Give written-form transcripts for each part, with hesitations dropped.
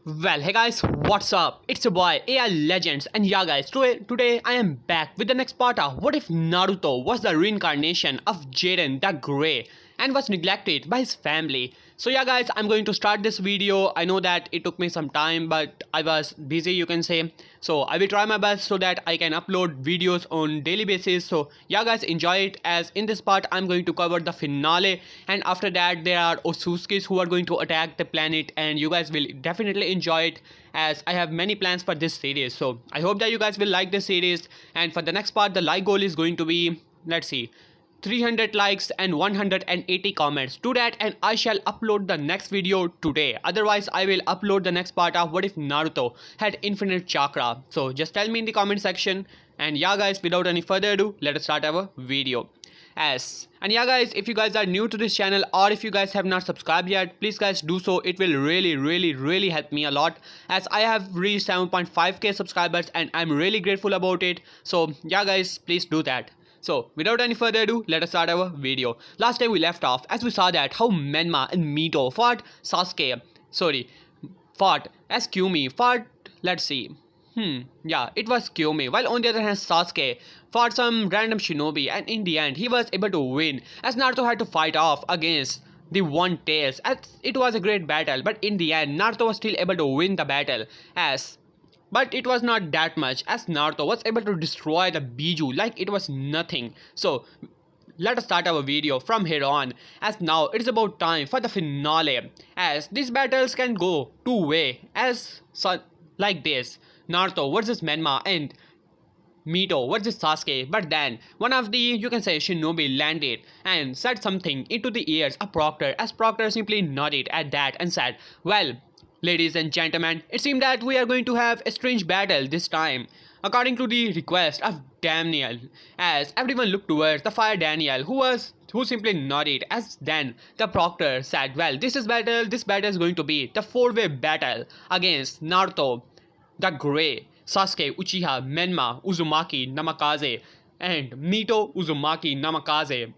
Well, hey guys, what's up? It's your boy AI Legends, and yeah, guys, today I am back with the next part of what if Naruto was the reincarnation of Jiren the Grey and was neglected by his family. So yeah, guys, I'm going to start this video. I know that it took me some time, but I was busy, you can say. So I will try my best so that I can upload videos on daily basis. So yeah, guys, enjoy it. As in this part I'm going to cover the finale, and after that there are Otsutskis who are going to attack the planet, and you guys will definitely enjoy it as I have many plans for this series. So I hope that you guys will like this series, and for the next part the like goal is going to be, let's see, 300 likes and 180 comments to that, and I shall upload the next video today. Otherwise I will upload the next part of what if Naruto had infinite chakra. So just tell me in the comment section. And yeah, guys, without any further ado, let us start our video. And yeah, guys, if you guys are new to this channel, or if you guys have not subscribed yet, please guys do so. It will really help me a lot, as I have reached 7.5k subscribers and I'm really grateful about it. So yeah, guys, please do that. So without any further ado, let us start our video. Last time we left off as we saw that how Menma and Mito fought as Kyumi fought, let's see. Yeah, it was Kyumi, while on the other hand Sasuke fought some random shinobi, and in the end he was able to win as Naruto had to fight off against the One Tails. As it was a great battle, but in the end Naruto was still able to win the battle, but it was not that much, as Naruto was able to destroy the Biju like it was nothing. So let us start our video from here on, as now it is about time for the finale, as these battles can go two way, like this: Naruto versus Menma and Mito versus Sasuke. But then one of the, you can say, shinobi landed and said something into the ears of Proctor, as Proctor simply nodded at that and said, well, ladies and gentlemen, it seems that we are going to have a strange battle this time, according to the request of Daniel. As everyone looked towards the fire Daniel, who simply nodded, as then the Proctor said, well, this battle is going to be the four-way battle against Naruto the Grey, Sasuke Uchiha, Menma Uzumaki Namikaze, and Mito Uzumaki Namikaze.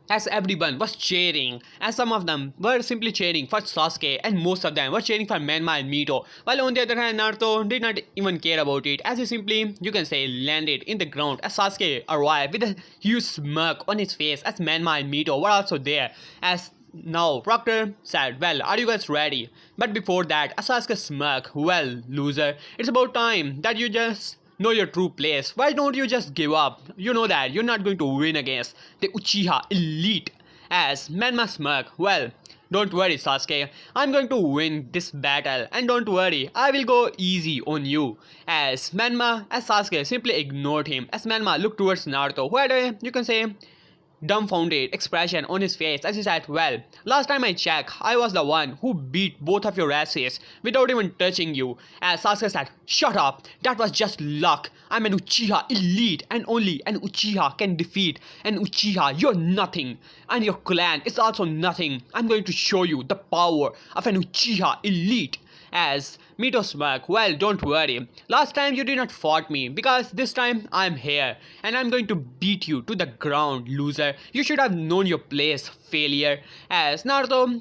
As everyone was cheering, as some of them were simply cheering for Sasuke and most of them were cheering for Menma and Mito, while on the other hand Naruto did not even care about it, as he simply, you can say, landed in the ground as Sasuke arrived with a huge smirk on his face, as Menma and Mito were also there. As now Proctor said, well, are you guys ready? But before that, Sasuke smirk, well, loser, it's about time that you just know your true place. Why don't you just give up? You know that you're not going to win against the Uchiha elite. As Menma smirk, well, don't worry Sasuke, I'm going to win this battle, and don't worry, I will go easy on you. As Sasuke simply ignored him, as Menma looked towards Naruto, who had a, you can say, dumbfounded expression on his face, as he said, well, last time I checked, I was the one who beat both of your asses without even touching you. As Sasuke said, shut up, that was just luck. I'm an Uchiha elite, and only an Uchiha can defeat an Uchiha. You're nothing, and your clan is also nothing. I'm going to show you the power of an Uchiha elite. As Mito smirk, well, don't worry, last time you did not fight me, because this time I'm here and I'm going to beat you to the ground, loser. You should have known your place, failure. As Naruto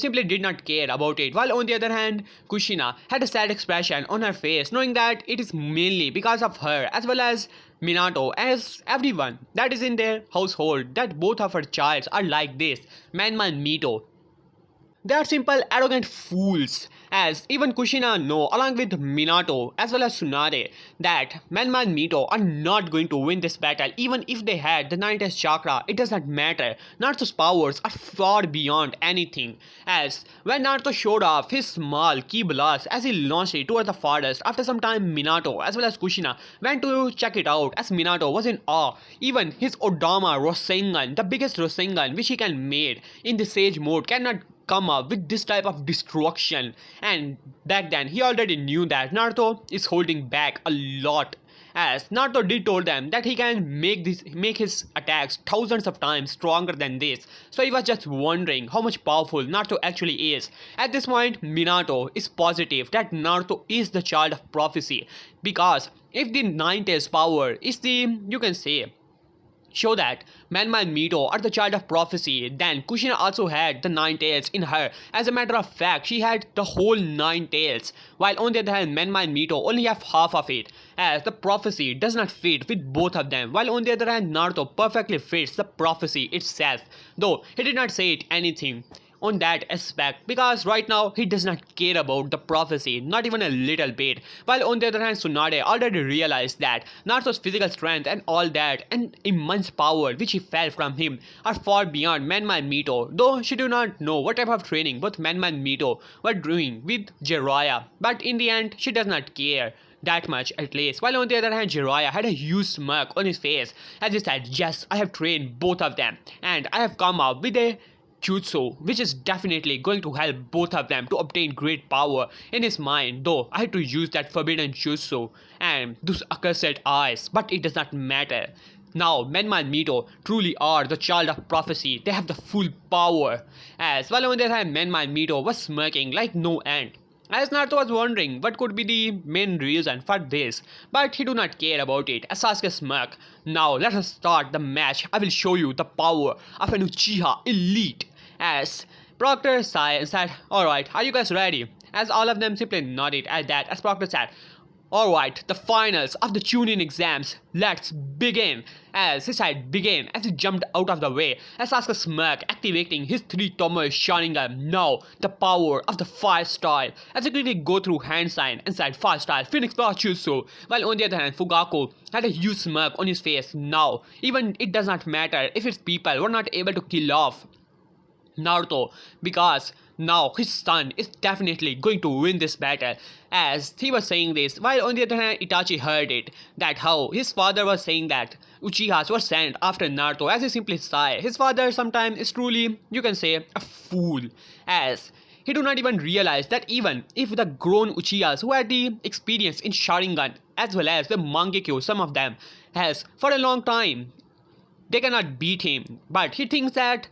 simply did not care about it, while on the other hand Kushina had a sad expression on her face, knowing that it is mainly because of her, as well as Minato, as everyone that is in their household, that both of her childs are like this, Menma and Mito. They are simple, arrogant fools, as even Kushina know, along with Minato as well as Tsunade, that Menma and Mito are not going to win this battle. Even if they had the Ninth Chakra, it does not matter. Naruto's powers are far beyond anything, as when Naruto showed off his small ki blast as he launched it toward the forest, after some time Minato as well as Kushina went to check it out, as Minato was in awe. Even his Odama Rasengan, the biggest Rasengan which he can made in the Sage mode, cannot come up with this type of destruction. And back then he already knew that Naruto is holding back a lot, as Naruto did told them that he can make his attacks thousands of times stronger than this. So he was just wondering how much powerful Naruto actually is. At this point Minato is positive that Naruto is the child of prophecy, because if the Ninth power is the, you can say, show that Manma and Mito are the child of prophecy. Then Kushina also had the 9 tails in her. As a matter of fact, she had the whole 9 tails, while on the other hand Manma and Mito only have half of it, as the prophecy does not fit with both of them, while on the other hand Naruto perfectly fits the prophecy itself, though he did not say it anything on that aspect, because right now he does not care about the prophecy, not even a little bit. While on the other hand Tsunade already realized that Naruto's physical strength and all that and immense power which he felt from him are far beyond Manma and Mito, though she do not know what type of training both Manma and Mito were doing with Jiraiya, but in the end she does not care that much at least. While on the other hand Jiraiya had a huge smirk on his face as he said, yes, I have trained both of them and I have come up with a jutsu, which is definitely going to help both of them to obtain great power. In his mind, though, I had to use that forbidden jutsu and those accursed eyes, but it does not matter. Now, Menma and Mito truly are the child of prophecy. They have the full power. As well on the other hand, Menma and Mito was smirking like no end. As Naruto was wondering what could be the main reason for this, but he do not care about it as Sasuke smirk. Now let us start the match. I will show you the power of an Uchiha elite. As Proctor sighed and said, alright, are you guys ready? As all of them simply nodded at that as Proctor said, alright, the finals of the Chunin exams, let's begin. As he said begin as he jumped out of the way as Sasuke smirked, activating his 3-Tomoe Sharingan. Now the power of the 5 style as he quickly go through hand sign and said 5 style Phoenix Power Jutsu. While on the other hand Fugaku had a huge smirk on his face. Now even it does not matter if his people were not able to kill off Naruto, because now his son is definitely going to win this battle. As he was saying this, while on the other hand Itachi heard it, that how his father was saying that Uchihas were sent after Naruto, as he simply sighed. His father sometimes is truly, you can say, a fool, as he do not even realize that even if the grown Uchihas who had the experience in Sharingan as well as the Mangekyo, some of them has for a long time, they cannot beat him, but he thinks that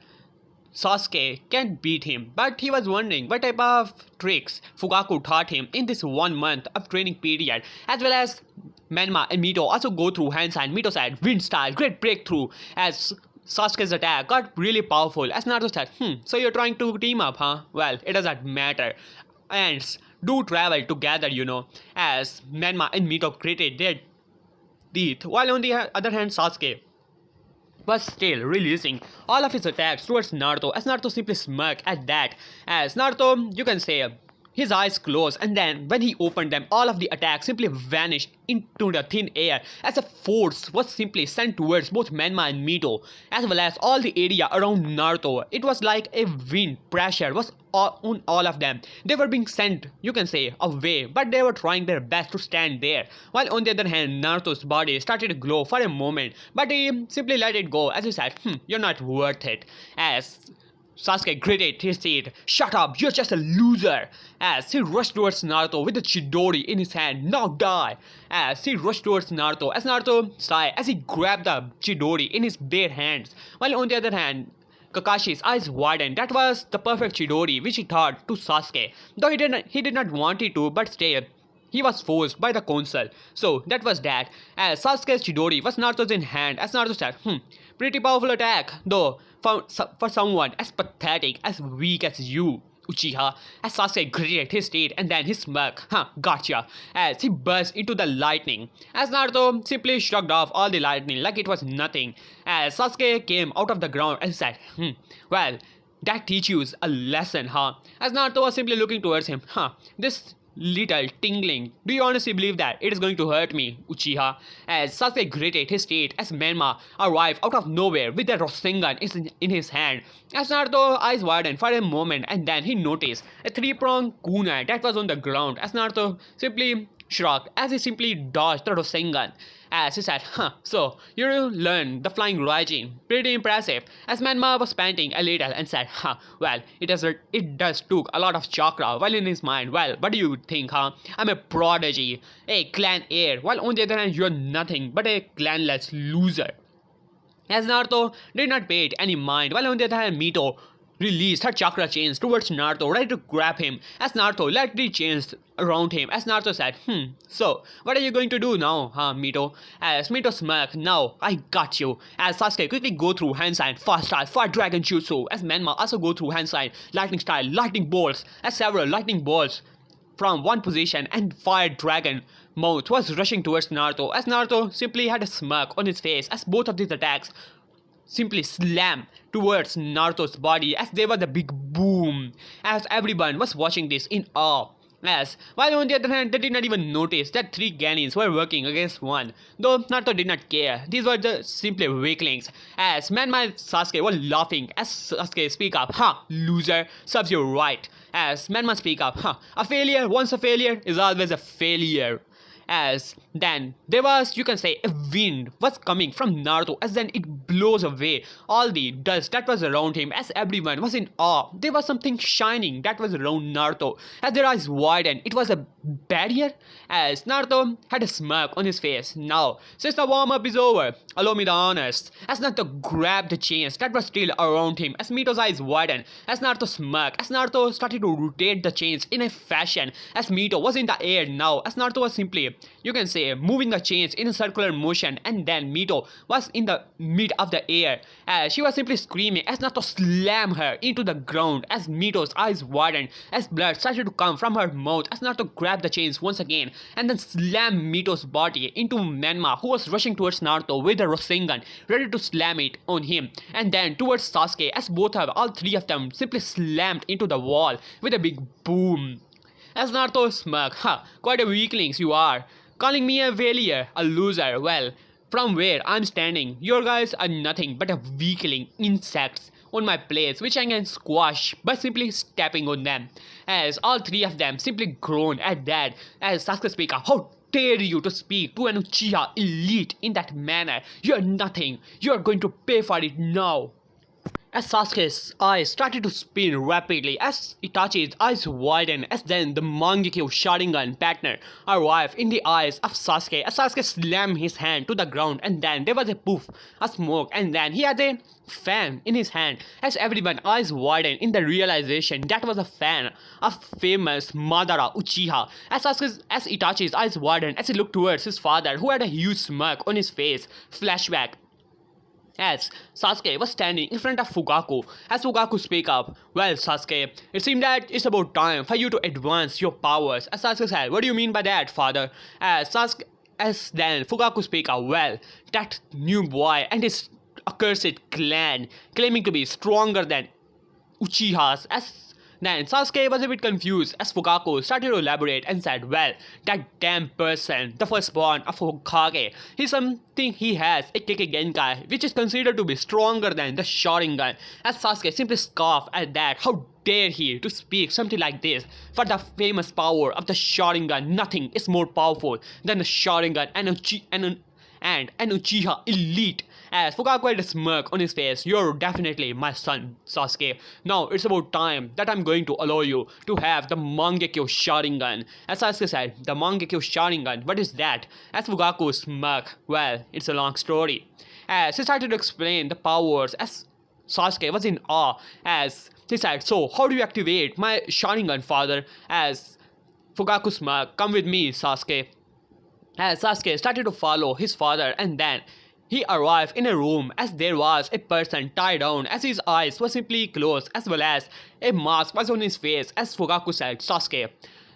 Sasuke can't beat him, but he was wondering what type of tricks Fugaku taught him in this 1 month of training period, as well as Menma and Mito also go through hands and Mito said wind style, great breakthrough, as Sasuke's attack got really powerful. As Naruto said, so you're trying to team up, huh? Well, it doesn't matter. Ants do travel together, you know, as Menma and Mito created their teeth, while on the other hand Sasuke was still releasing all of his attacks towards Naruto, as Naruto simply smirked at that, as Naruto, you can say, his eyes closed, and then when he opened them, all of the attacks simply vanished into the thin air as a force was simply sent towards both Menma and Mito, as well as all the area around Naruto. It was like a wind pressure was on all of them. They were being sent, you can say, away, but they were trying their best to stand there. While on the other hand, Naruto's body started to glow for a moment, but he simply let it go as he said, you're not worth it. As Sasuke gritted his teeth. Shut up, you're just a loser. As he rushed towards Naruto with the Chidori in his hand. Now die. As he rushed towards Naruto, as Naruto sighed as he grabbed the Chidori in his bare hands. While on the other hand, Kakashi's eyes widened. That was the perfect Chidori which he taught to Sasuke. Though he did not want it to, but still, he was forced by the council. So that was that. As Sasuke's Chidori was Naruto's in hand, as Naruto said, pretty powerful attack, though for someone as pathetic, as weak as you, Uchiha. As Sasuke gritted his teeth and then his smirk, gotcha, as he burst into the lightning. As Naruto simply shrugged off all the lightning like it was nothing. As Sasuke came out of the ground and said, well, that teaches you a lesson, huh? As Naruto was simply looking towards him, this little tingling. Do you honestly believe that it is going to hurt me, Uchiha? As Sasuke gritted his teeth as Menma arrived out of nowhere with the Rasengan in his hand. As Naruto's eyes widened for a moment and then he noticed a 3-pronged kunai that was on the ground. As Naruto simply shrugged as he simply dodged the Rasengan. As he said, so you learned the flying Raijin. Pretty impressive. As Menma was panting a little and said, well, it does took a lot of chakra. While in his mind, well, what do you think, I'm a prodigy, a clan heir, while on the other hand, you're nothing but a clanless loser. As Naruto did not pay it any mind, while on the other hand, Mito released her chakra chains towards Naruto, ready to grab him, as Naruto let the chains around him, as Naruto said, so, what are you going to do now, huh, Mito? As Mito smirked, now, I got you. As Sasuke quickly go through hand sign, fast style, fire dragon jutsu, as Menma also go through hand sign, lightning style, lightning bolts, as several lightning bolts from one position and fire dragon mouth was rushing towards Naruto, as Naruto simply had a smirk on his face as both of these attacks simply slam towards Naruto's body as there was a big boom, as everyone was watching this in awe. As, while on the other hand, they did not even notice that three Ganins were working against one, though Naruto did not care. These were just simply weaklings, as Manma and Sasuke were laughing as Sasuke speak up, loser, serves you right. As Manma speak up, a failure, once a failure, is always a failure. As then there was, you can say, a wind was coming from Naruto, as then it blows away all the dust that was around him, as everyone was in awe. There was something shining that was around Naruto, as their eyes widened. It was a barrier, as Naruto had a smirk on his face. Now, since the warm-up is over, allow me the honors, as Naruto grabbed the chains that were still around him, as Mito's eyes widened, as Naruto smirked, as Naruto started to rotate the chains in a fashion, as Mito was in the air now, as Naruto was simply, you can say, moving the chains in a circular motion, and then Mito was in the mid of the air, as she was simply screaming as Naruto slammed her into the ground, as Mito's eyes widened, as blood started to come from her mouth, as Naruto grabbed the chains once again, and then slammed Mito's body into Menma, who was rushing towards Naruto with a Rasengan, ready to slam it on him, and then towards Sasuke, as all three of them simply slammed into the wall with a big boom. As Naruto smirked, quite a weaklings you are. Calling me a failure, a loser, well, from where I'm standing, your guys are nothing but a weakling insects on my place, which I can squash by simply stepping on them. As all three of them simply groaned at that, as Sasuke speak up, how dare you to speak to an Uchiha elite in that manner? You're nothing, you're going to pay for it now. As Sasuke's eyes started to spin rapidly, as Itachi's eyes widened, as then the Mangekyo Sharingan pattern arrived in the eyes of Sasuke, as Sasuke slammed his hand to the ground, and then there was a poof, a smoke, and then he had a fan in his hand, as everyone's eyes widened in the realization that was a fan of famous Madara Uchiha, as Itachi's eyes widened as he looked towards his father, who had a huge smirk on his face. Flashback. As Sasuke was standing in front of Fugaku, as Fugaku speak up, well Sasuke, it seemed that it's about time for you to advance your powers. As Sasuke said, what do you mean by that, father? As then Fugaku speak up, well, that new boy and his accursed clan claiming to be stronger than Uchihas, as then Sasuke was a bit confused as Fugaku started to elaborate and said, well, that damn person, the firstborn of Hokage, he's something he has, a Kekkei Genkai, which is considered to be stronger than the Sharingan. As Sasuke simply scoffed at that, how dare he to speak something like this? For the famous power of the Sharingan, nothing is more powerful than the Sharingan and an Uchiha elite. As Fugaku had a smirk on his face, you're definitely my son, Sasuke. Now it's about time that I'm going to allow you to have the Mangekyo Sharingan. As Sasuke said, the Mangekyo Sharingan, what is that? As Fugaku smirked, well, it's a long story. As he started to explain the powers, as Sasuke was in awe, as he said, so how do you activate my Sharingan, father? As Fugaku smirked, come with me, Sasuke. As Sasuke started to follow his father, and then he arrived in a room as there was a person tied down, as his eyes were simply closed, as well as a mask was on his face. As Fugaku said, Sasuke,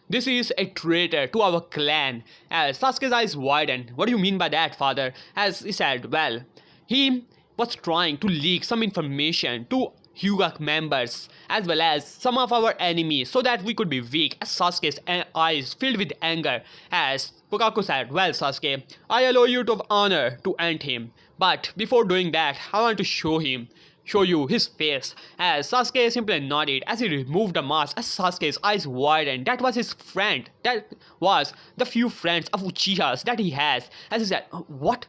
this is a traitor to our clan. As Sasuke's eyes widened, what do you mean by that, father? As he said, well, he was trying to leak some information to Hyuga members as well as some of our enemies so that we could be weak. As Sasuke's eyes filled with anger, as Fugaku said, well Sasuke, I allow you to honor to end him, but before doing that I want to show you his face. As Sasuke simply nodded as he removed the mask. As Sasuke's eyes widened, that was his friend, that was the few friends of Uchihas that he has. As he said, what?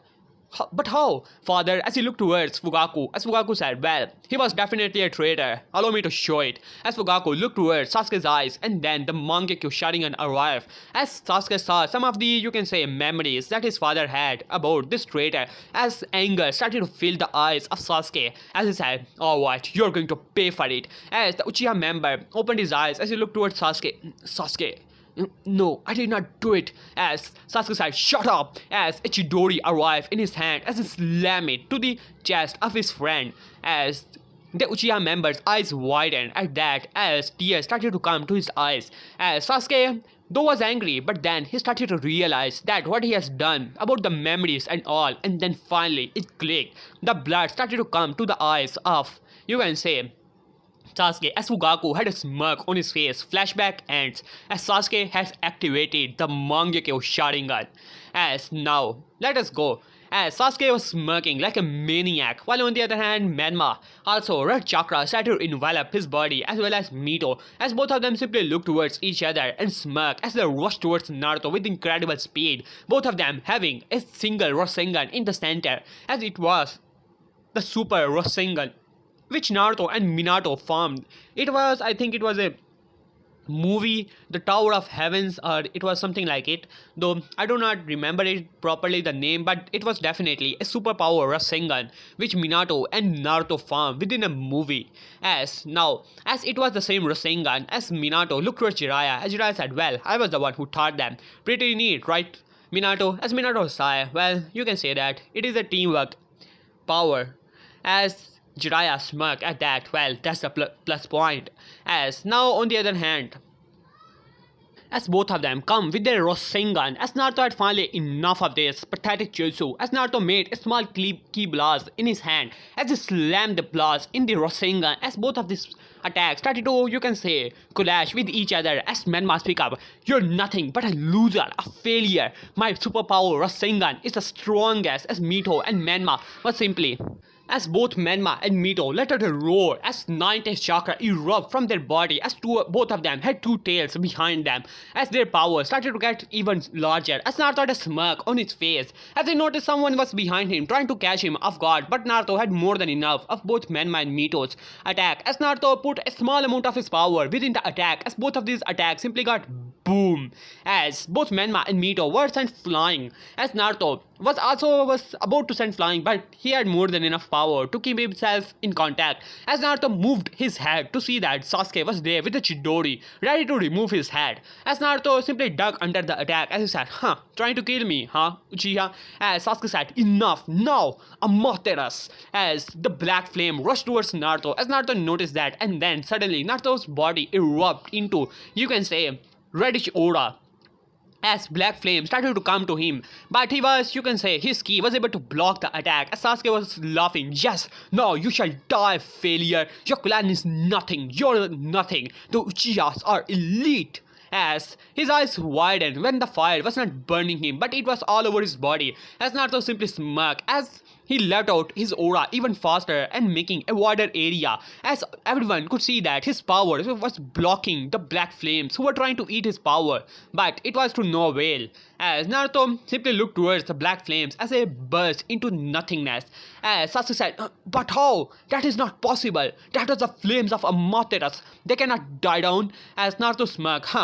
But how? Father, as he looked towards Fugaku, as Fugaku said, well, he was definitely a traitor. Allow me to show it. As Fugaku looked towards Sasuke's eyes, and then the Mangekyo Sharingan arrived. As Sasuke saw some of the, you can say, memories that his father had about this traitor, as anger started to fill the eyes of Sasuke, as he said, alright, you're going to pay for it. As the Uchiha member opened his eyes as he looked towards Sasuke. Sasuke, no, I did not do it. As Sasuke said, shut up. As Ichidori arrived in his hand as he slammed it to the chest of his friend. As the Uchiha member's eyes widened at that as tears started to come to his eyes. As Sasuke, though was angry, but then he started to realize that what he has done about the memories and all, and then finally it clicked. The blood started to come to the eyes of, you can say, Sasuke, as Fugaku had a smirk on his face. Flashback ends as Sasuke has activated the Mangekyo Sharingan. As now, let us go. As Sasuke was smirking like a maniac, while on the other hand, Menma, also red chakra, started to envelop his body as well as Mito, as both of them simply looked towards each other and smirk as they rushed towards Naruto with incredible speed, both of them having a single Rasengan in the center, as it was the Super Rasengan which Naruto and Minato formed. It was, I think it was a movie, The Tower of Heavens, or it was something like it, though I do not remember it properly the name, but it was definitely a superpower Rasengan which Minato and Naruto formed within a movie. As it was the same Rasengan, as Minato looked towards Jiraiya, as Jiraiya said, well, I was the one who taught them. Pretty neat, right, Minato? As Minato sighed, well, you can say that it is a teamwork power. As Jiraiya smirked at that, well, that's a plus point. As now, on the other hand, as both of them come with their Rasengan, as Naruto had finally enough of this pathetic jutsu, as Naruto made a small key blast in his hand, as he slammed the blast in the Rasengan, as both of these attacks started to, you can say, clash with each other, as Menma speak up, you're nothing but a loser, a failure, my superpower Rasengan is the strongest, as Mito and Menma was simply, as both Menma and Mito let out a roar as nine-tailed chakra erupted from their body, as both of them had two tails behind them, as their power started to get even larger, as Naruto had a smirk on his face as he noticed someone was behind him trying to catch him off guard, but Naruto had more than enough of both Menma and Mito's attack, as Naruto put a small amount of his power within the attack, as both of these attacks simply got boom, as both Menma and Mito were sent flying, as Naruto was about to send flying, but he had more than enough power to keep himself in contact, as Naruto moved his head to see that Sasuke was there with a Chidori ready to remove his head, as Naruto simply dug under the attack as he said, trying to kill me, Uchiha? As Sasuke said, enough, now, Amaterasu, as the black flame rushed towards Naruto, as Naruto noticed that, and then suddenly Naruto's body erupted into, you can say, reddish aura, as black flame started to come to him, but he was, you can say, his ki was able to block the attack, as Sasuke was laughing, yes, now you shall die, failure, your clan is nothing, you're nothing, the Uchihas are elite. As his eyes widened when the fire was not burning him, but it was all over his body, as Naruto simply smirked as he let out his aura even faster and making a wider area, as everyone could see that his power was blocking the black flames who were trying to eat his power, but it was to no avail, as Naruto simply looked towards the black flames as they burst into nothingness, as Sasuke said, but how? That is not possible, that was the flames of Amaterasu, they cannot die down, as Naruto smirked,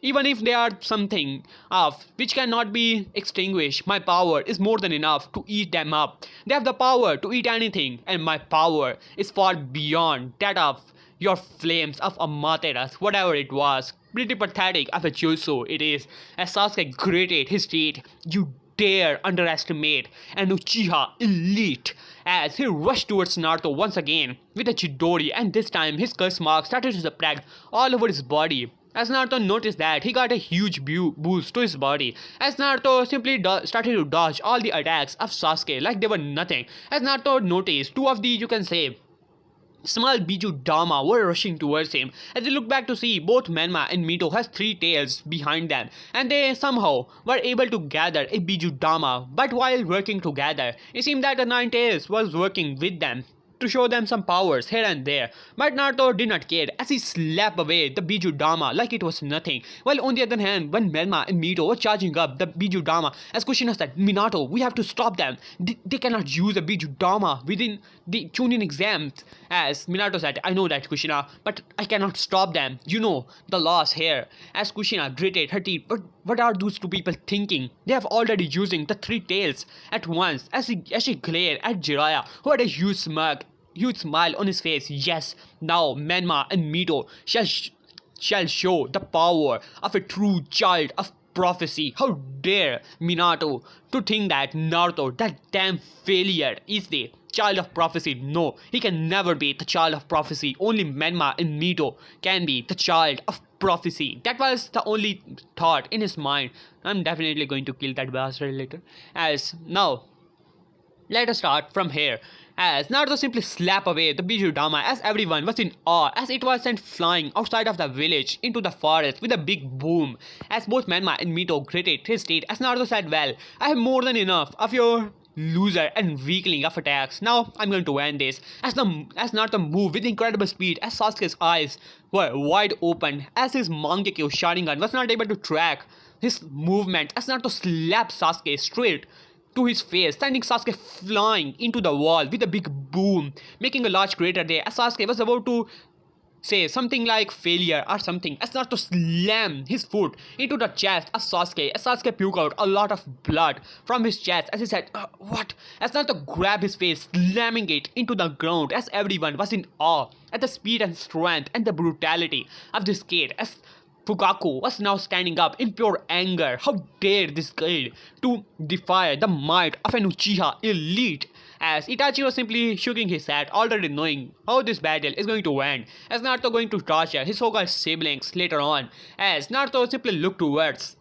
even if they are something of which cannot be extinguished, my power is more than enough to eat them up. They have the power to eat anything, and my power is far beyond that of your flames of Amaterasu, whatever it was. Pretty pathetic of a jutsu it is, as Sasuke gritted his teeth. You dare underestimate an Uchiha elite, as he rushed towards Naruto once again with a Chidori, and this time his curse mark started to spread all over his body. As Naruto noticed that, he got a huge boost to his body, as Naruto simply started to dodge all the attacks of Sasuke like they were nothing, as Naruto noticed two of the, you can say, small Biju Dama were rushing towards him, as he looked back to see both Menma and Mito has three tails behind them, and they somehow were able to gather a Biju Dama, but while working together, it seemed that the nine tails was working with them. to show them some powers here and there. But Naruto did not care as he slapped away the Biju Dama like it was nothing. While on the other hand, when Melma and Mito were charging up the Biju Dama, as Kushina said, Minato, we have to stop them. They cannot use the Biju Dama within the Chunin exams. As Minato said, I know that, Kushina, but I cannot stop them. You know, the loss here. As Kushina gritted her teeth, what are those two people thinking? They have already using the three tails at once as she glared at Jiraiya, who had a huge smile on his face. Yes, now Menma and Mito shall show the power of a true child of prophecy. How dare Minato to think that Naruto, that damn failure, is the child of prophecy? No, he can never be the child of prophecy. Only Menma and Mito can be the child of prophecy. That was the only thought in his mind. I'm definitely going to kill that bastard later. As now, let us start from here. As Naruto simply slapped away the Biju Dama as everyone was in awe as it was sent flying outside of the village into the forest with a big boom. As both Menma and Mito gritted his teeth as Naruto said, well, I have more than enough of your loser and weakling of attacks. Now I'm going to end this. As Naruto moved with incredible speed as Sasuke's eyes were wide open as his Mangekyo Sharingan was not able to track his movement as Naruto slapped Sasuke straight to his face, sending Sasuke flying into the wall with a big boom, making a large crater there as Sasuke was about to say something like failure or something as Naruto slammed his foot into the chest of Sasuke as Sasuke puked out a lot of blood from his chest as he said, what? As Naruto grabbed his face, slamming it into the ground as everyone was in awe at the speed and strength and the brutality of this kid as Fugaku was now standing up in pure anger. How dare this kid to defy the might of an Uchiha elite? As Itachi was simply shaking his head, already knowing how this battle is going to end, as Naruto going to torture his so-called siblings later on, as Naruto simply looked towards,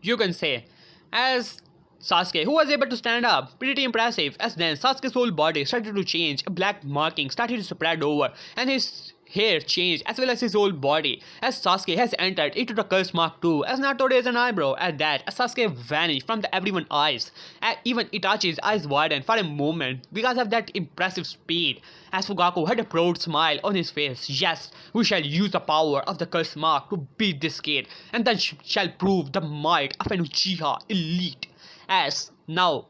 you can say, as Sasuke, who was able to stand up, pretty impressive, as then Sasuke's whole body started to change, a black marking started to spread over, and his hair changed as well as his whole body as Sasuke has entered into the curse mark too as Naruto raised an eyebrow at that as Sasuke vanished from everyone's eyes and even Itachi's eyes widened for a moment because of that impressive speed as Fugaku had a proud smile on his face. Yes, we shall use the power of the curse mark to beat this kid and then shall prove the might of an Uchiha elite. As now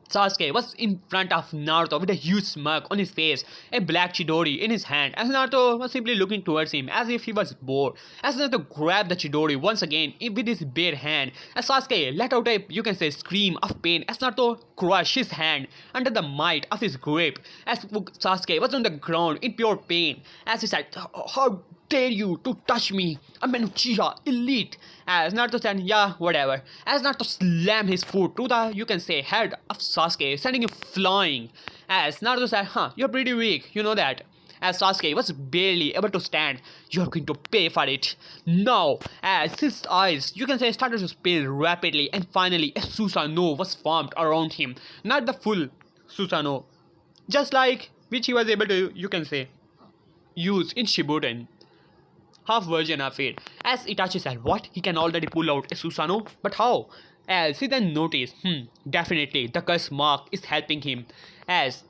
Sasuke was in front of Naruto with a huge smirk on his face, a black Chidori in his hand, as Naruto was simply looking towards him as if he was bored. As Naruto grabbed the Chidori once again with his bare hand, as Sasuke let out a, you can say, scream of pain as Naruto crushed his hand under the might of his grip, as Sasuke was on the ground in pure pain, as he said, how dare you to touch me? I'm an Uchiha elite. As Naruto said, yeah, whatever. As Naruto slammed his foot to the, you can say, head of Sasuke, sending him flying. As Naruto said, you're pretty weak, you know that. As Sasuke was barely able to stand, you're going to pay for it. Now, as his eyes, you can say, started to spin rapidly, and finally a Susanoo was formed around him. Not the full Susanoo, just like which he was able to, you can say, use in Shippuden. Half version of it. As Itachi said, what? He can already pull out a Susanoo? But how? As he then noticed, definitely the curse mark is helping him. As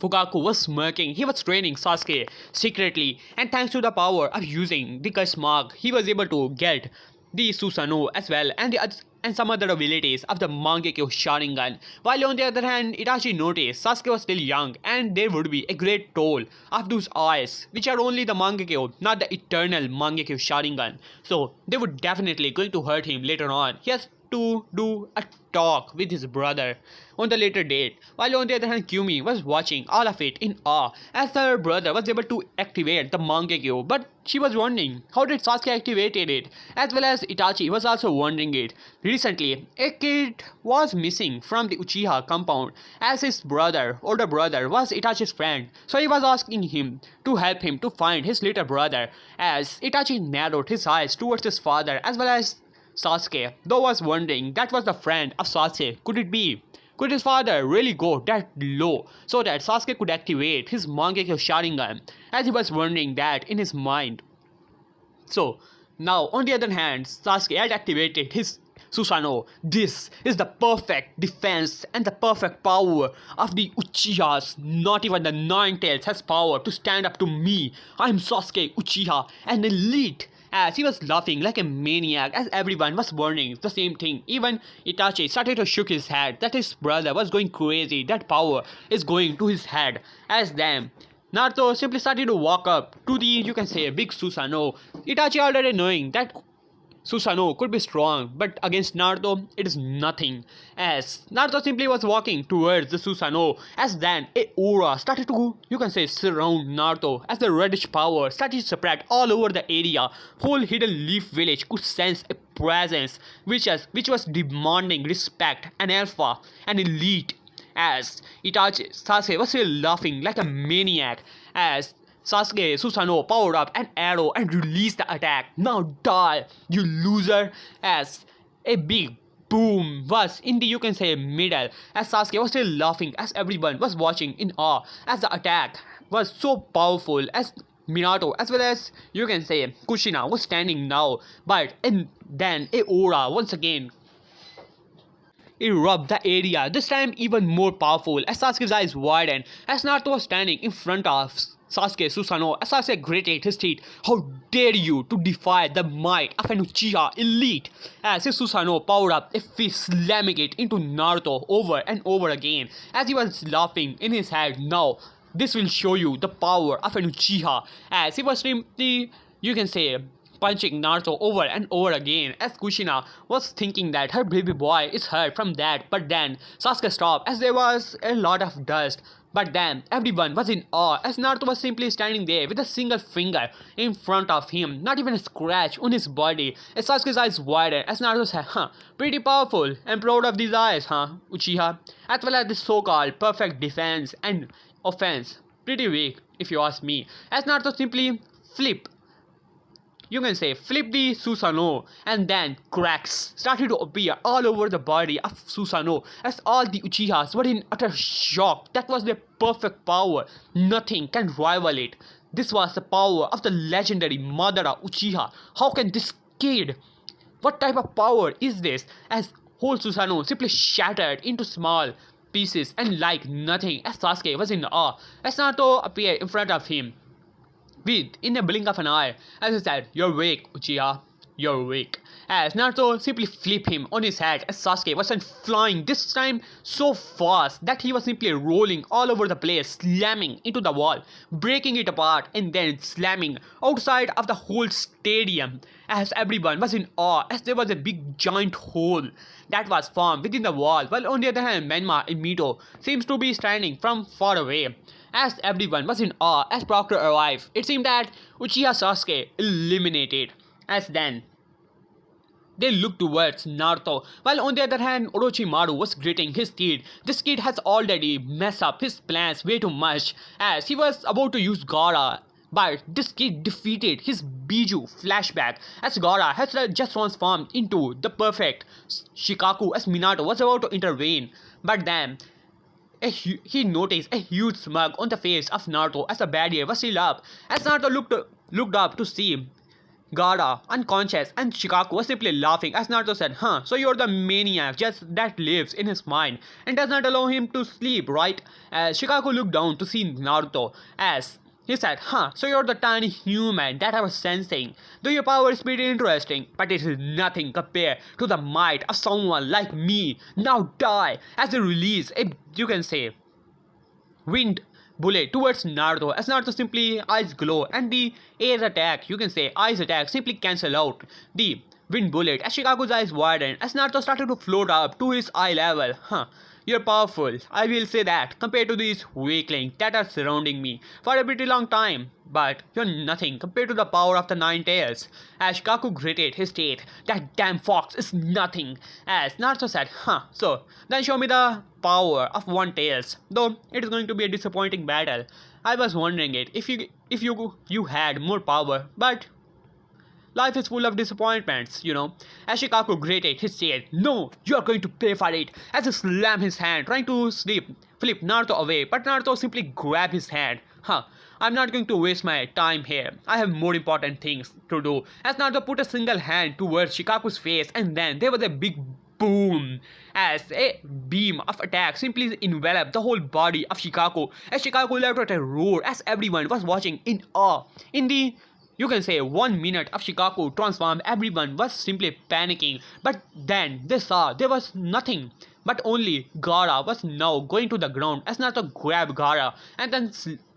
Fugaku was smirking, he was training Sasuke secretly, and thanks to the power of using the curse mark, he was able to get the Susanoo as well and some other abilities of the Mangekyo Sharingan. While on the other hand, Itachi noticed Sasuke was still young and there would be a great toll of those eyes, which are only the Mangekyo, not the eternal Mangekyo Sharingan. So they would definitely going to hurt him later on. He has to do a talk with his brother on the later date, while on the other hand Kyumi was watching all of it in awe as her brother was able to activate the Mangekyo, but she was wondering how did Sasuke activated it, as well as Itachi was also wondering it. Recently, a kid was missing from the Uchiha compound as his older brother was Itachi's friend, so he was asking him to help him to find his little brother. As Itachi narrowed his eyes towards his father as well as Sasuke, though was wondering that was the friend of Sasuke. Could it be? Could his father really go that low so that Sasuke could activate his Mangekyo Sharingan, as he was wondering that in his mind. So now on the other hand, Sasuke had activated his Susanoo, this is the perfect defense and the perfect power of the Uchihas. Not even the Nine Tails has power to stand up to me. I am Sasuke Uchiha, an elite. As he was laughing like a maniac as everyone was warning the same thing. Even Itachi started to shake his head that his brother was going crazy, that power is going to his head. As then Naruto simply started to walk up to the, you can say, big Susanoo. Itachi already knowing that Susanoo could be strong, but against Naruto, it is nothing. As Naruto simply was walking towards the Susanoo, as then a aura started to, you can say, surround Naruto, as the reddish power started to spread all over the area. Whole Hidden Leaf village could sense a presence which was demanding respect, an alpha, an elite. As Itachi Sasuke was still laughing like a maniac, as Sasuke Susanoo powered up an arrow and released the attack. Now die, you loser! As a big boom was in the, you can say, middle, as Sasuke was still laughing as everyone was watching in awe, as the attack was so powerful, as Minato as well as, you can say, Kushina was standing now, but and then a aura once again erupt the area, this time even more powerful, as Sasuke's eyes widened as Naruto was standing in front of Sasuke Susanoo. As Sasuke gritted his teeth, how dare you to defy the might of an Uchiha elite? As his Susanoo powered up a fist, slamming it into Naruto over and over again, as he was laughing in his head. Now this will show you the power of an Uchiha, as he was simply, you can say, punching Naruto over and over again, as Kushina was thinking that her baby boy is hurt from that, but then Sasuke stopped as there was a lot of dust. But then everyone was in awe as Naruto was simply standing there with a single finger in front of him, not even a scratch on his body. As Sasuke's eyes widened as Naruto said, pretty powerful. I'm proud of these eyes, Uchiha. As well as this so-called perfect defense and offense. Pretty weak, if you ask me. As Naruto simply flipped, you can say, flip the Susanoo, and then cracks started to appear all over the body of Susanoo as all the Uchihas were in utter shock. That was their perfect power. Nothing can rival it. This was the power of the legendary Madara Uchiha. How can this kid? What type of power is this? As whole Susanoo simply shattered into small pieces and like nothing, as Sasuke was in awe as Naruto appeared in front of him in a blink of an eye, as he said, "You're weak, Uchiha. You're weak." As Naruto simply flipped him on his head as Sasuke was sent flying, this time so fast that he was simply rolling all over the place, slamming into the wall, breaking it apart, and then slamming outside of the whole stadium, as everyone was in awe as there was a big giant hole that was formed within the wall, while on the other hand Menma and Mito seems to be standing from far away. As everyone was in awe as Proctor arrived, it seemed that Uchiha Sasuke eliminated. As then they looked towards Naruto, while on the other hand Orochimaru was gritting his teeth. This kid has already messed up his plans way too much, as he was about to use Gaara. But this kid defeated his Biju flashback as Gaara has just transformed into the perfect Shikaku as Minato was about to intervene. But then he noticed a huge smug on the face of Naruto as the barrier was still up. As Naruto looked up to see Gaara unconscious and Shikaku was simply laughing as Naruto said, so you're the maniac just that lives in his mind and does not allow him to sleep, right? As Shikaku looked down to see Naruto as he said, so you're the tiny human that I was sensing. Though your power is pretty interesting, but it is nothing compared to the might of someone like me. Now die! As they release a, you can say, wind bullet towards Naruto, as Naruto simply eyes glow and the air attack, you can say, eyes attack simply cancel out the wind bullet as Shikaku's eyes widen as Naruto started to float up to his eye level. You're powerful, I will say that, compared to these weaklings that are surrounding me for a pretty long time. But you're nothing compared to the power of the Nine Tails. As Shikaku gritted his teeth, that damn fox is nothing. As Naruto said, so then show me the power of One Tails. Though it is going to be a disappointing battle. I was wondering it if you had more power, but life is full of disappointments, As Shikaku grated his teeth, no, you are going to pay for it. As he slammed his hand, trying to flip Naruto away, but Naruto simply grabbed his hand. I'm not going to waste my time here. I have more important things to do. As Naruto put a single hand towards Shikaku's face, and then there was a big boom as a beam of attack simply enveloped the whole body of Shikaku as Shikaku let out a roar as everyone was watching in awe. In the, you can say, 1 minute of Shikaku transformed, everyone was simply panicking, but then they saw there was nothing but only Gaara was now going to the ground as Naruto grabbed Gaara and then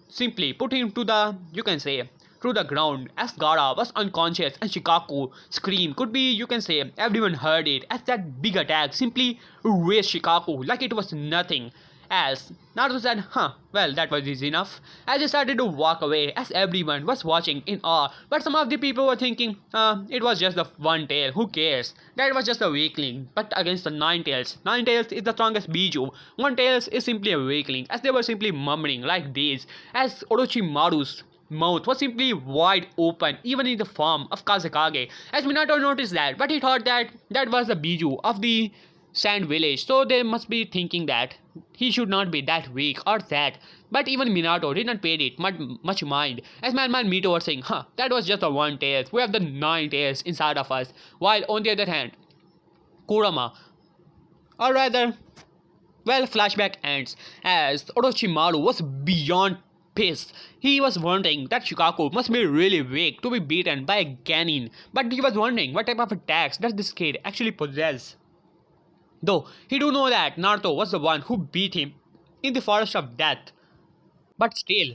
simply put him to the, you can say, to the ground as Gaara was unconscious and Shikaku scream could be, you can say, everyone heard it as that big attack simply erased Shikaku like it was nothing. As Naruto said, well, that was easy enough. As he started to walk away, as everyone was watching in awe, but some of the people were thinking, it was just the one tail, who cares? That was just a weakling, but against the nine tails is the strongest Biju. One tails is simply a weakling, as they were simply murmuring like this, as Orochimaru's mouth was simply wide open, even in the form of Kazekage. As Minato noticed that, but he thought that that was the Biju of the Sand Village, so they must be thinking that he should not be that weak or that. But even Minato did not pay it much mind, as Madman Mito was saying, that was just the one tail, we have the 9 tails inside of us. While on the other hand, Kurama, or rather, well, flashback ends as Orochimaru was beyond pissed. He was wondering that Shikaku must be really weak to be beaten by a Genin, but he was wondering what type of attacks does this kid actually possess. Though he do know that Naruto was the one who beat him in the forest of death. But still,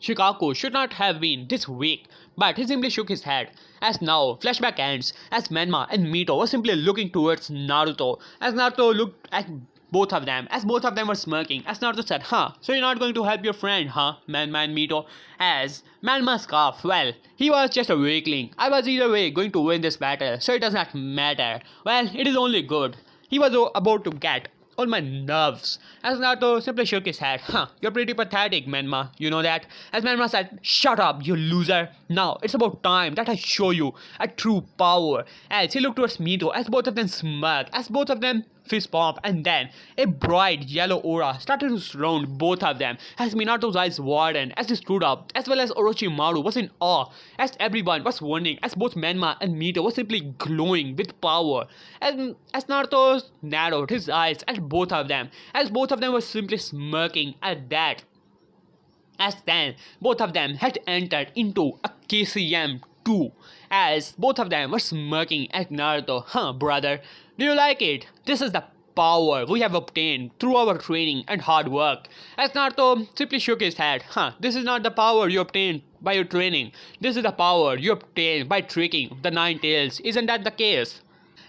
Shikaku should not have been this weak, but he simply shook his head. As now, flashback ends, as Menma and Mito were simply looking towards Naruto, as Naruto looked at both of them, as both of them were smirking, as Naruto said, so you're not going to help your friend, Menma and Mito? As Menma scoffed, well, he was just a weakling. I was either way going to win this battle, so it does not matter. Well, it is only good. He was about to get on my nerves. As Naruto simply shook his head. You're pretty pathetic, Menma. You know that? As Menma said, shut up, you loser. Now, it's about time that I show you a true power. As he looked towards Mito, as both of them smirked, as both of them fist bump, and then a bright yellow aura started to surround both of them as Minato's eyes widened as he stood up, as well as Orochimaru was in awe, as everyone was wondering as both Menma and Mito were simply glowing with power. As Naruto narrowed his eyes at both of them, as both of them were simply smirking at that. As then, both of them had entered into a KCM 2, as both of them were smirking at Naruto. Brother, do you like it? This is the power we have obtained through our training and hard work. As Naruto simply shook his head. This is not the power you obtained by your training. This is the power you obtained by tricking the 9 tails. Isn't that the case?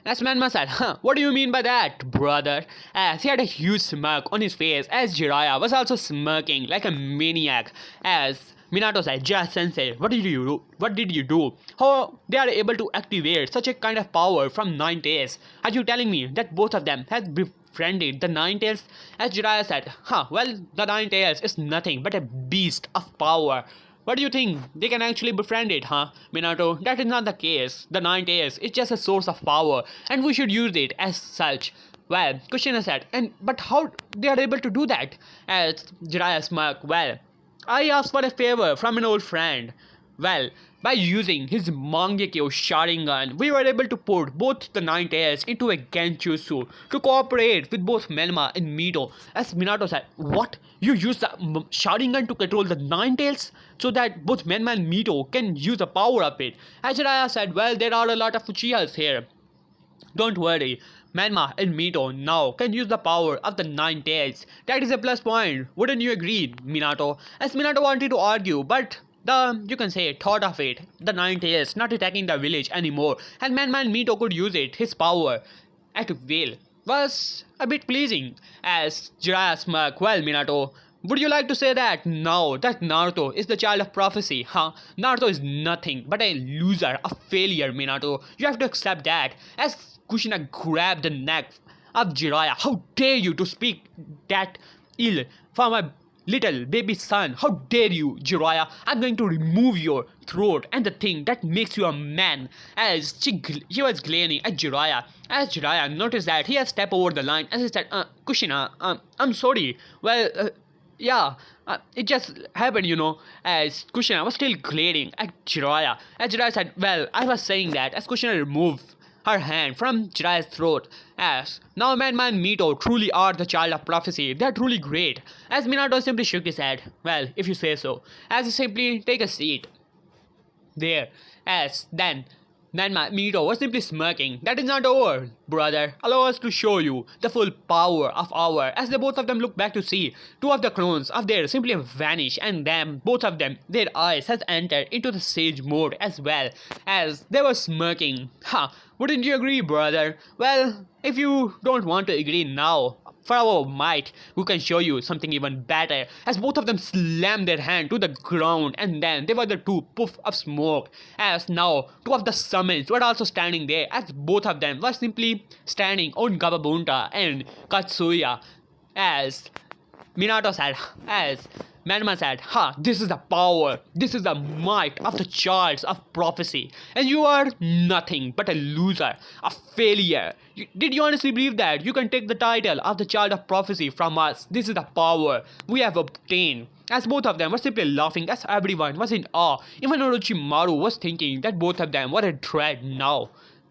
As Menma said, what do you mean by that, brother? As he had a huge smirk on his face, as Jiraiya was also smirking like a maniac. As Minato said, Jiraiya sensei, what did you do? What did you do? How they are able to activate such a kind of power from 9 tails? Are you telling me that both of them have befriended the 9 tails? As Jiraiya said, well, the 9 tails is nothing but a beast of power. What do you think? They can actually befriend it, Minato? That is not the case. The 9 tails is just a source of power, and we should use it as such. Well, Kushina said, but how they are able to do that? As Jiraiya smirked, well, I asked for a favor from an old friend. Well, by using his Mangekyo Sharingan, we were able to put both the 9 tails into a Genjutsu to cooperate with both Menma and Mito. As Minato said, what? You use the Sharingan to control the 9 tails? So that both Menma and Mito can use the power of it. As Jiraiya said, well, there are a lot of Uchihas here. Don't worry, Menma and Mito now can use the power of the 9 tails. That is a plus point, wouldn't you agree, Minato? As Minato wanted to argue, but you can say, thought of it, the 9 tails not attacking the village anymore, and Menma and Mito could use it, his power, at will, was a bit pleasing. As Jiraiya smirked, well, Minato, would you like to say that now that Naruto is the child of prophecy, Naruto is nothing but a loser, a failure, Minato. You have to accept that. As Kushina grabbed the neck of Jiraiya, how dare you to speak that ill for my little baby son? How dare you, Jiraiya? I'm going to remove your throat and the thing that makes you a man. As she was glaring at Jiraiya. As Jiraiya noticed that he had stepped over the line, as he said, Kushina, I'm sorry. Well, Yeah, it just happened, as Kushina was still glaring at Jiraiya. As Jiraiya said, well, I was saying that, as Kushina removed her hand from Jiraiya's throat, as now Man and Mito truly are the child of prophecy. They're truly great. As Minato simply shook his head, well, if you say so, as he simply take a seat there, as then my Mito was simply smirking. That is not over, brother. Allow us to show you the full power of our. As they both of them look back to see two of the clones of theirs simply vanish, and them, both of them, their eyes has entered into the sage mode as well, as they were smirking. Ha! Wouldn't you agree, brother? Well, if you don't want to agree now, for our might, we can show you something even better. As both of them slammed their hand to the ground, and then they were the two puff of smoke. As now, two of the summons were also standing there, as both of them were simply standing on Gababunta and Katsuya. As Minato said, as Manma said, ha, this is the power, this is the might of the childs of prophecy, and you are nothing but a loser, a failure. Did you honestly believe that you can take the title of the child of prophecy from us? This is the power we have obtained. As both of them were simply laughing, as everyone was in awe. Even Orochimaru was thinking that both of them were a threat now,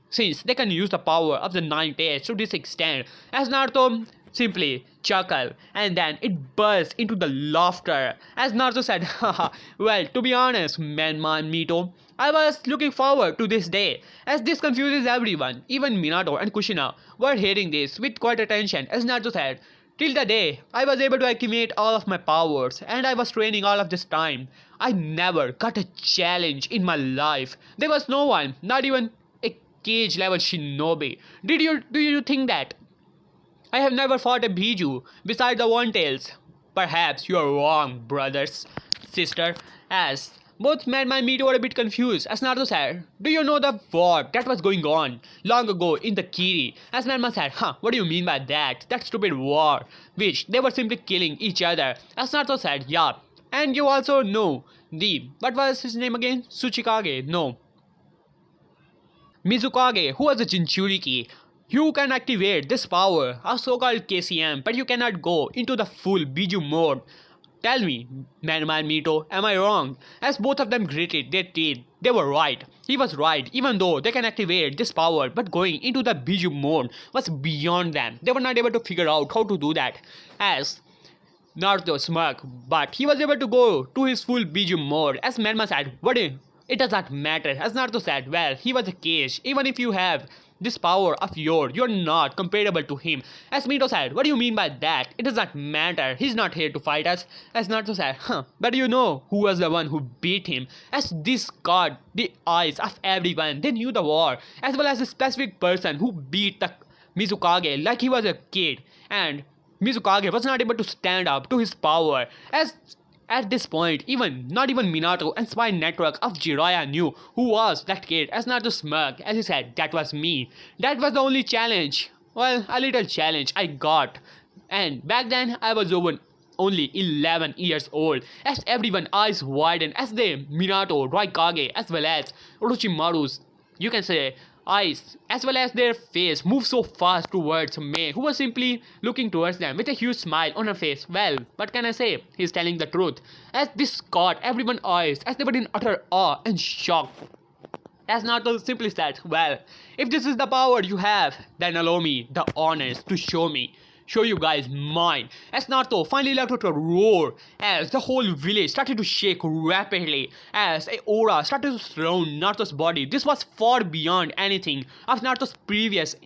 since they can use the power of the Nine Tails to this extent. As Naruto simply chuckled, and then it burst into the laughter. As Naruto said, haha, well, to be honest, Manma and Mito, I was looking forward to this day, as this confuses everyone. Even Minato and Kushina were hearing this with quite attention, as Naruto said, till the day I was able to accumulate all of my powers, and I was training all of this time, I never got a challenge in my life. There was no one, not even a cage level shinobi. Do you think that I have never fought a Biju beside the One Tails? Perhaps you are wrong, brothers, sister, as both men and Mito were a bit confused. As Naruto said, do you know the war that was going on long ago in the Kiri? As Manma said, huh, what do you mean by that? That stupid war, which they were simply killing each other. As Naruto said, yeah, and you also know what was his name again? Tsuchikage, no. Mizukage, who was a Jinchuriki. You can activate this power of so-called KCM, but you cannot go into the full Biju mode. Tell me, Manma and Mito, am I wrong? As both of them gritted their teeth, they were right. He was right, even though they can activate this power, but going into the Biju mode was beyond them. They were not able to figure out how to do that. As Naruto smirked, but he was able to go to his full Biju mode. As Manma said, it does not matter. As Naruto said, well, he was a cage. Even if you have this power of yours, you're not comparable to him. As Mito said, what do you mean by that? It does not matter. He's not here to fight us. As Naruto said, but you know who was the one who beat him? As this caught the eyes of everyone. They knew the war, as well as a specific person who beat the Mizukage like he was a kid. And Mizukage was not able to stand up to his power. As at this point, not even Minato and spy network of Jiraiya knew who was that kid. As Naruto smirked as he said, that was me. That was the only challenge. Well, a little challenge I got. And back then I was only 11 years old. As everyone's eyes widened as they Minato, Raikage, as well as Orochimaru's, you can say, eyes as well as their face moved so fast towards May, who was simply looking towards them with a huge smile on her face. Well, what can I say? He's telling the truth. As this caught everyone's eyes as they were in utter awe and shock. As Naruto simply said, well, if this is the power you have, then allow me the honors to show you guys mine. As Naruto finally let out a roar, as the whole village started to shake rapidly, as a aura started to surround Naruto's body. This was far beyond anything of Naruto's previous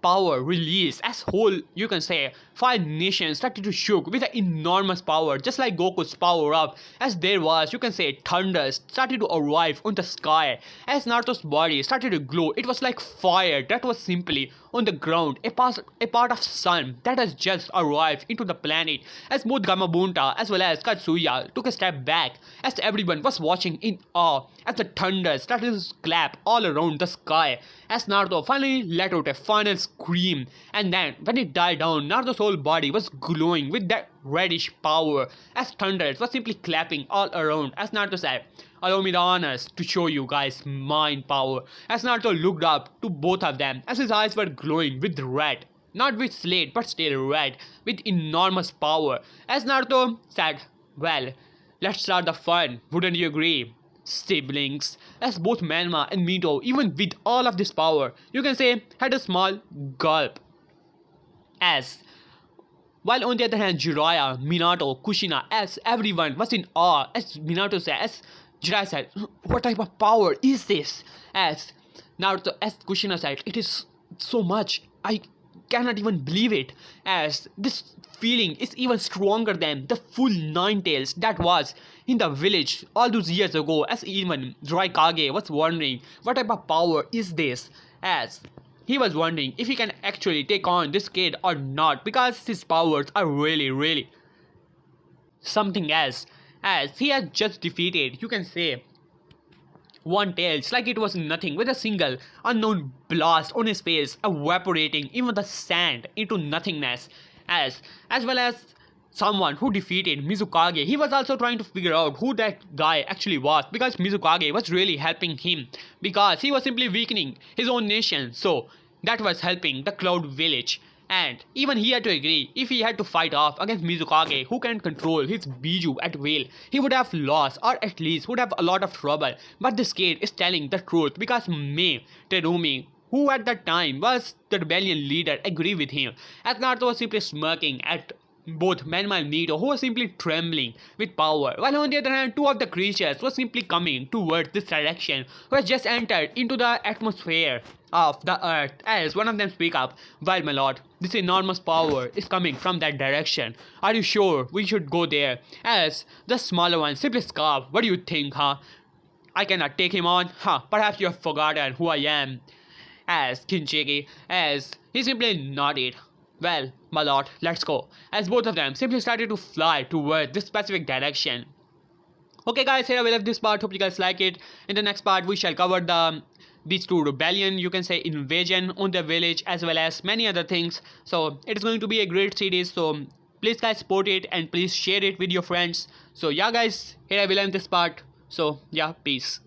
power release, as whole, you can say, 5 nations started to shook with an enormous power, just like Goku's power up, as there was, you can say, thunder started to arrive on the sky, as Naruto's body started to glow. It was like fire that was simply on the ground, a part of sun that has just arrived into the planet, as both Gamabunta as well as Katsuya took a step back, as everyone was watching in awe, as the thunder started to clap all around the sky, as Naruto finally let out a final scream, and then when it died down, Naruto's whole body was glowing with that reddish power, as thunder was simply clapping all around. As Naruto said, allow me the honors to show you guys mind power. As Naruto looked up to both of them, as his eyes were glowing with red. not with slate but still red, with enormous power. As Naruto said, well, let's start the fun, wouldn't you agree? Siblings, as both Manma and Mito, even with all of this power, you can say, had a small gulp. As while on the other hand, Jiraiya, Minato, Kushina, as everyone was in awe, as Minato said, as Jiraiya said, what type of power is this? As Naruto, as Kushina said, it is so much, I cannot even believe it. As this feeling is even stronger than the full nine tails that was in the village all those years ago, as even Raikage was wondering, what type of power is this? As he was wondering if he can actually take on this kid or not, because his powers are really something else. As he has just defeated, you can say, one tails like it was nothing, with a single unknown blast on his face, evaporating even the sand into nothingness. As well as someone who defeated Mizukage, he was also trying to figure out who that guy actually was, because Mizukage was really helping him, because he was simply weakening his own nation, so that was helping the Cloud Village. And even he had to agree, if he had to fight off against Mizukage, who can control his Biju at will, he would have lost, or at least would have a lot of trouble. But this kid is telling the truth, because Mei Terumi, who at that time was the rebellion leader, agreed with him, as Naruto was simply smirking at both Menma and Mito, who were simply trembling with power, while on the other hand, two of the creatures were simply coming towards this direction, who had just entered into the atmosphere of the earth. As one of them speak up, well my lord, this enormous power is coming from that direction. Are you sure we should go there? As the smaller one simply scoffed, what do you think, huh? I cannot take him on? Huh, perhaps you have forgotten who I am. As Kinchigi, as he simply nodded. Well, my lord, let's go. As both of them simply started to fly towards this specific direction. Okay guys, here I will have this part, hope you guys like it. In the next part, we shall cover these two rebellion, you can say invasion on the village, as well as many other things. So it is going to be a great series, so please guys support it and please share it with your friends. So yeah guys, here I will end this part. So yeah, peace.